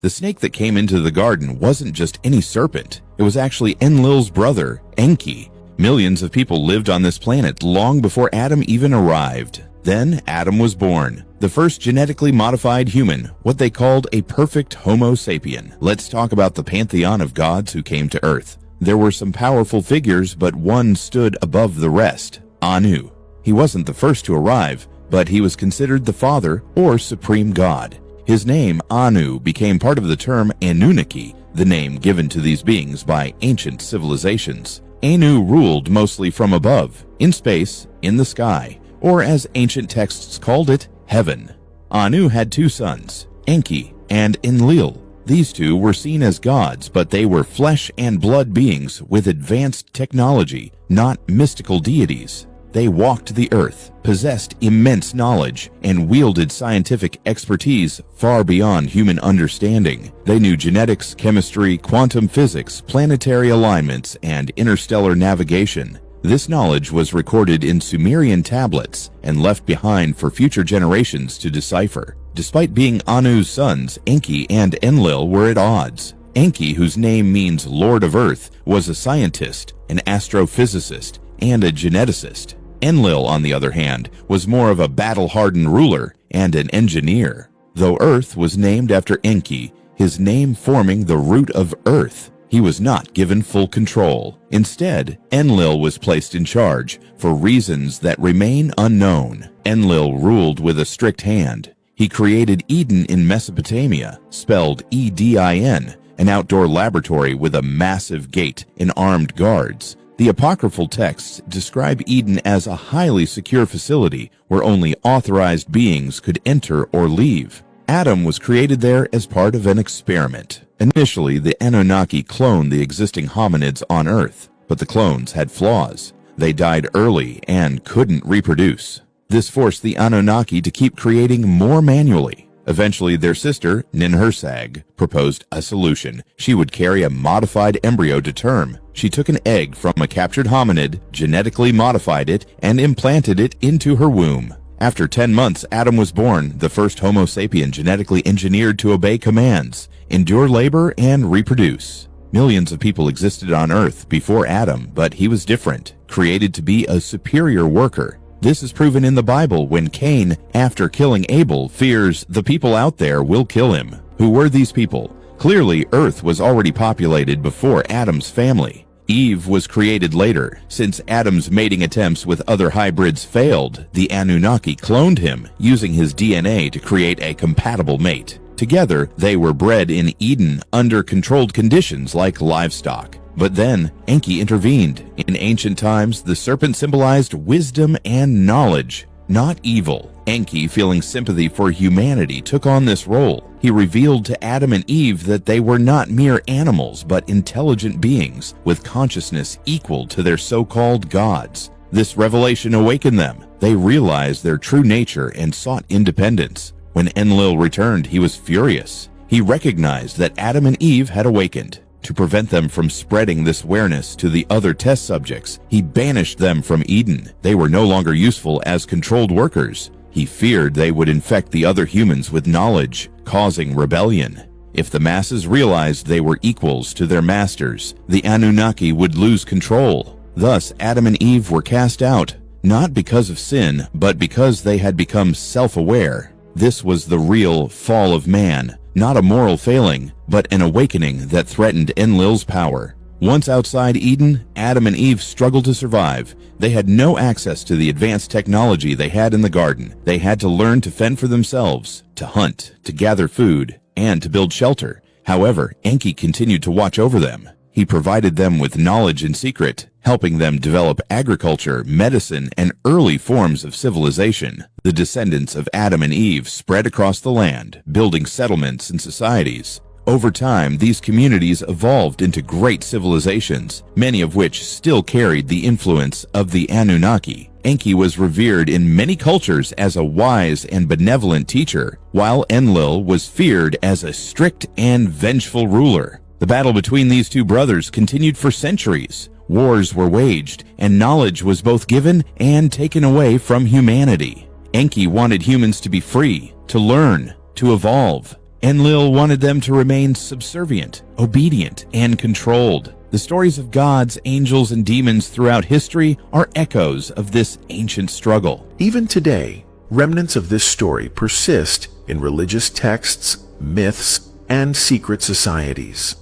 The snake that came into the garden wasn't just any serpent. It was actually Enlil's brother, Enki. Millions of people lived on this planet long before Adam even arrived. Then Adam was born, the first genetically modified human, what they called a perfect Homo sapien. Let's talk about the pantheon of gods who came to Earth. There were some powerful figures, but one stood above the rest, Anu. He wasn't the first to arrive, but he was considered the father or supreme god. His name, Anu, became part of the term Anunnaki, the name given to these beings by ancient civilizations. Anu ruled mostly from above, in space, in the sky, or as ancient texts called it, heaven. Anu had two sons, Enki and Enlil. These two were seen as gods, but they were flesh and blood beings with advanced technology, not mystical deities. They walked the earth, possessed immense knowledge, and wielded scientific expertise far beyond human understanding. They knew genetics, chemistry, quantum physics, planetary alignments, and interstellar navigation. This knowledge was recorded in Sumerian tablets and left behind for future generations to decipher. Despite being Anu's sons, Enki and Enlil were at odds. Enki, whose name means Lord of Earth, was a scientist, an astrophysicist, and a geneticist. Enlil, on the other hand, was more of a battle-hardened ruler and an engineer. Though Earth was named after Enki, his name forming the root of Earth, he was not given full control. Instead, Enlil was placed in charge for reasons that remain unknown. Enlil ruled with a strict hand. He created Eden in Mesopotamia, spelled Edin, an outdoor laboratory with a massive gate and armed guards. The apocryphal texts describe Eden as a highly secure facility where only authorized beings could enter or leave. Adam was created there as part of an experiment. Initially, the Anunnaki cloned the existing hominids on Earth, but the clones had flaws. They died early and couldn't reproduce. This forced the Anunnaki to keep creating more manually. Eventually, their sister, Ninhursag, proposed a solution. She would carry a modified embryo to term. She took an egg from a captured hominid, genetically modified it, and implanted it into her womb. After 10 months, Adam was born, the first Homo sapien genetically engineered to obey commands, endure labor, and reproduce. Millions of people existed on Earth before Adam, but he was different, created to be a superior worker. This is proven in the Bible when Cain, after killing Abel, fears the people out there will kill him. Who were these people? Clearly, Earth was already populated before Adam's family. Eve was created later. Since Adam's mating attempts with other hybrids failed, the Anunnaki cloned him, using his DNA to create a compatible mate. Together, they were bred in Eden under controlled conditions like livestock. But then, Enki intervened. In ancient times, the serpent symbolized wisdom and knowledge, not evil. Enki, feeling sympathy for humanity, took on this role. He revealed to Adam and Eve that they were not mere animals, but intelligent beings with consciousness equal to their so-called gods. This revelation awakened them. They realized their true nature and sought independence. When Enlil returned, he was furious. He recognized that Adam and Eve had awakened. To prevent them from spreading this awareness to the other test subjects, he banished them from Eden. They were no longer useful as controlled workers. He feared they would infect the other humans with knowledge, causing rebellion. If the masses realized they were equals to their masters, the Anunnaki would lose control. Thus, Adam and Eve were cast out, not because of sin, but because they had become self-aware. This was the real fall of man. Not a moral failing, but an awakening that threatened Enlil's power. Once outside Eden, Adam and Eve struggled to survive. They had no access to the advanced technology they had in the garden. They had to learn to fend for themselves, to hunt, to gather food, and to build shelter. However, Enki continued to watch over them. He provided them with knowledge in secret, helping them develop agriculture, medicine, and early forms of civilization. The descendants of Adam and Eve spread across the land, building settlements and societies. Over time, these communities evolved into great civilizations, many of which still carried the influence of the Anunnaki. Enki was revered in many cultures as a wise and benevolent teacher, while Enlil was feared as a strict and vengeful ruler. The battle between these two brothers continued for centuries. Wars were waged, and knowledge was both given and taken away from humanity. Enki wanted humans to be free, to learn, to evolve. Enlil wanted them to remain subservient, obedient, and controlled. The stories of gods, angels, and demons throughout history are echoes of this ancient struggle. Even today, remnants of this story persist in religious texts, myths, and secret societies.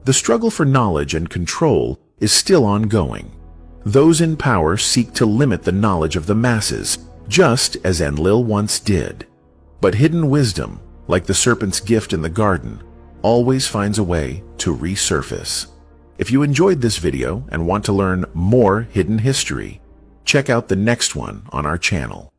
The struggle for knowledge and control is still ongoing. Those in power seek to limit the knowledge of the masses, just as Enlil once did. But hidden wisdom, like the serpent's gift in the garden, always finds a way to resurface. If you enjoyed this video and want to learn more hidden history, check out the next one on our channel.